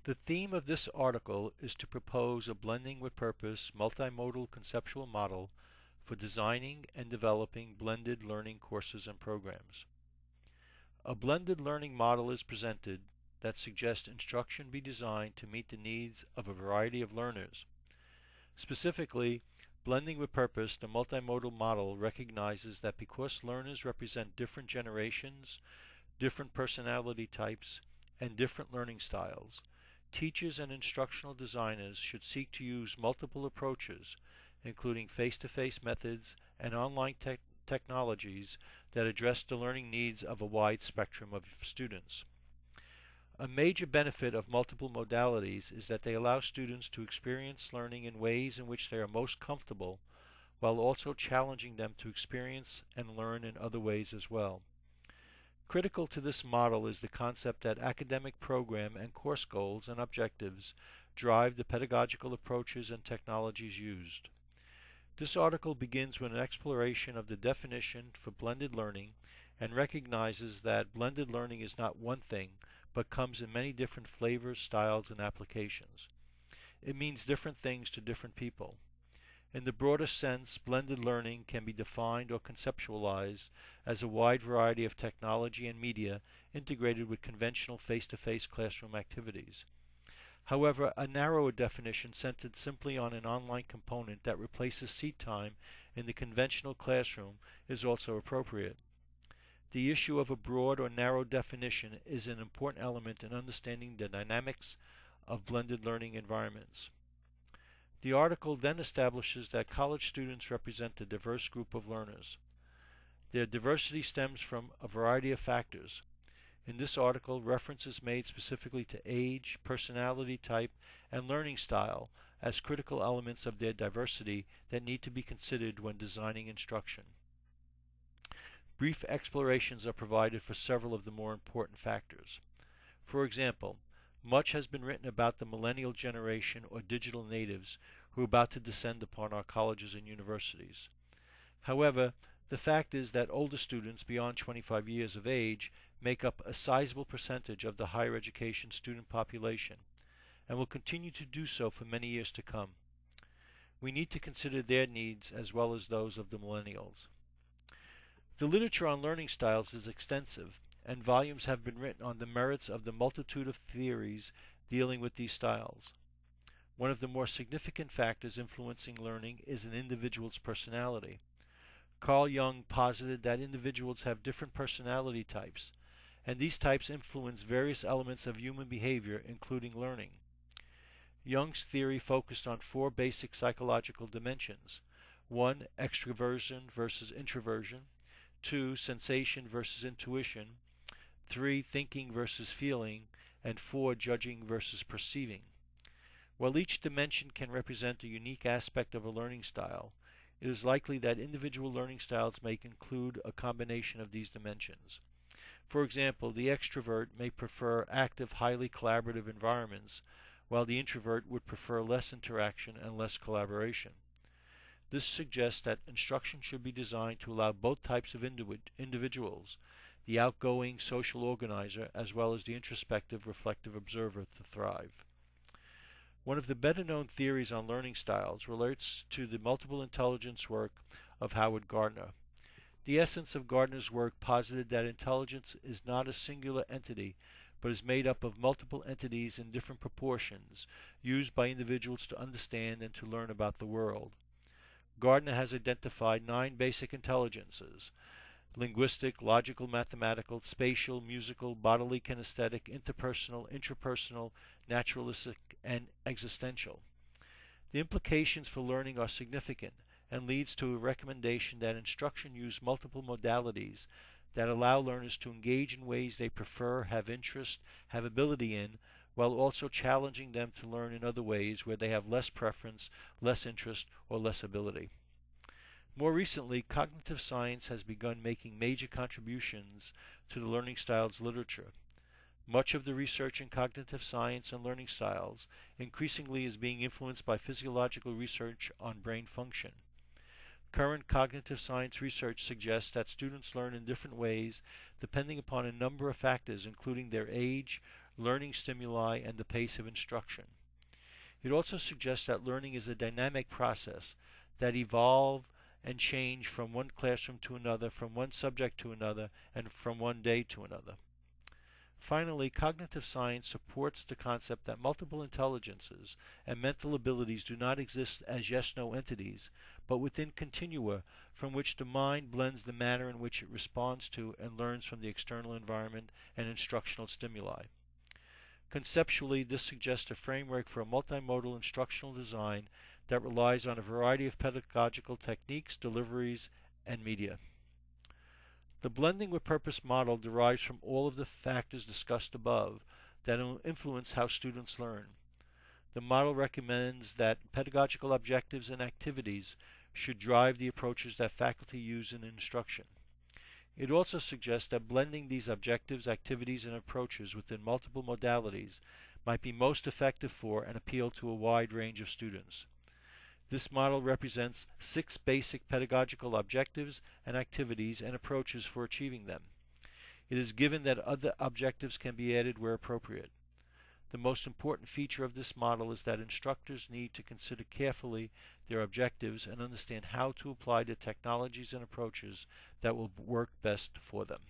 The theme of this article is to propose a blending with purpose multimodal conceptual model for designing and developing blended learning courses and programs. A blended learning model is presented that suggests instruction be designed to meet the needs of a variety of learners. Specifically, blending with purpose, the multimodal model recognizes that because learners represent different generations, different personality types, and different learning styles, teachers and instructional designers should seek to use multiple approaches, including face-to-face methods and online technologies that address the learning needs of a wide spectrum of students. A major benefit of multiple modalities is that they allow students to experience learning in ways in which they are most comfortable, while also challenging them to experience and learn in other ways as well. Critical to this model is the concept that academic program and course goals and objectives drive the pedagogical approaches and technologies used. This article begins with an exploration of the definition for blended learning and recognizes that blended learning is not one thing, but comes in many different flavors, styles, and applications. It means different things to different people. In the broader sense, blended learning can be defined or conceptualized as a wide variety of technology and media integrated with conventional face-to-face classroom activities. However, a narrower definition centered simply on an online component that replaces seat time in the conventional classroom is also appropriate. The issue of a broad or narrow definition is an important element in understanding the dynamics of blended learning environments. The article then establishes that college students represent a diverse group of learners. Their diversity stems from a variety of factors. In this article, reference is made specifically to age, personality type, and learning style as critical elements of their diversity that need to be considered when designing instruction. Brief explorations are provided for several of the more important factors. For example, much has been written about the millennial generation or digital natives who are about to descend upon our colleges and universities. However, the fact is that older students beyond 25 years of age make up a sizable percentage of the higher education student population and will continue to do so for many years to come. We need to consider their needs as well as those of the millennials. The literature on learning styles is extensive, and volumes have been written on the merits of the multitude of theories dealing with these styles. One of the more significant factors influencing learning is an individual's personality. Carl Jung posited that individuals have different personality types, and these types influence various elements of human behavior, including learning. Jung's theory focused on four basic psychological dimensions: 1. Extroversion versus introversion, 2. Sensation versus intuition, 3. Thinking versus feeling, and 4. Judging versus perceiving. While each dimension can represent a unique aspect of a learning style, it is likely that individual learning styles may include a combination of these dimensions. For example, the extrovert may prefer active, highly collaborative environments, while the introvert would prefer less interaction and less collaboration. This suggests that instruction should be designed to allow both types of individuals, the outgoing social organizer as well as the introspective, reflective observer, to thrive. One of the better-known theories on learning styles relates to the multiple intelligence work of Howard Gardner. The essence of Gardner's work posited that intelligence is not a singular entity, but is made up of multiple entities in different proportions, used by individuals to understand and to learn about the world. Gardner has identified 9 basic intelligences: linguistic, logical, mathematical, spatial, musical, bodily, kinesthetic, interpersonal, intrapersonal, naturalistic, and existential. The implications for learning are significant and leads to a recommendation that instruction use multiple modalities that allow learners to engage in ways they prefer, have interest, have ability in, while also challenging them to learn in other ways where they have less preference, less interest, or less ability. More recently, cognitive science has begun making major contributions to the learning styles literature. Much of the research in cognitive science and learning styles increasingly is being influenced by physiological research on brain function. Current cognitive science research suggests that students learn in different ways depending upon a number of factors, including their age, learning stimuli, and the pace of instruction. It also suggests that learning is a dynamic process that evolves and change from one classroom to another, from one subject to another, and from one day to another. Finally, cognitive science supports the concept that multiple intelligences and mental abilities do not exist as yes-no entities, but within continua from which the mind blends the manner in which it responds to and learns from the external environment and instructional stimuli. Conceptually, this suggests a framework for a multimodal instructional design that relies on a variety of pedagogical techniques, deliveries, and media. The blending with purpose model derives from all of the factors discussed above that influence how students learn. The model recommends that pedagogical objectives and activities should drive the approaches that faculty use in instruction. It also suggests that blending these objectives, activities, and approaches within multiple modalities might be most effective for and appeal to a wide range of students. This model represents 6 basic pedagogical objectives and activities and approaches for achieving them. It is given that other objectives can be added where appropriate. The most important feature of this model is that instructors need to consider carefully their objectives and understand how to apply the technologies and approaches that will work best for them.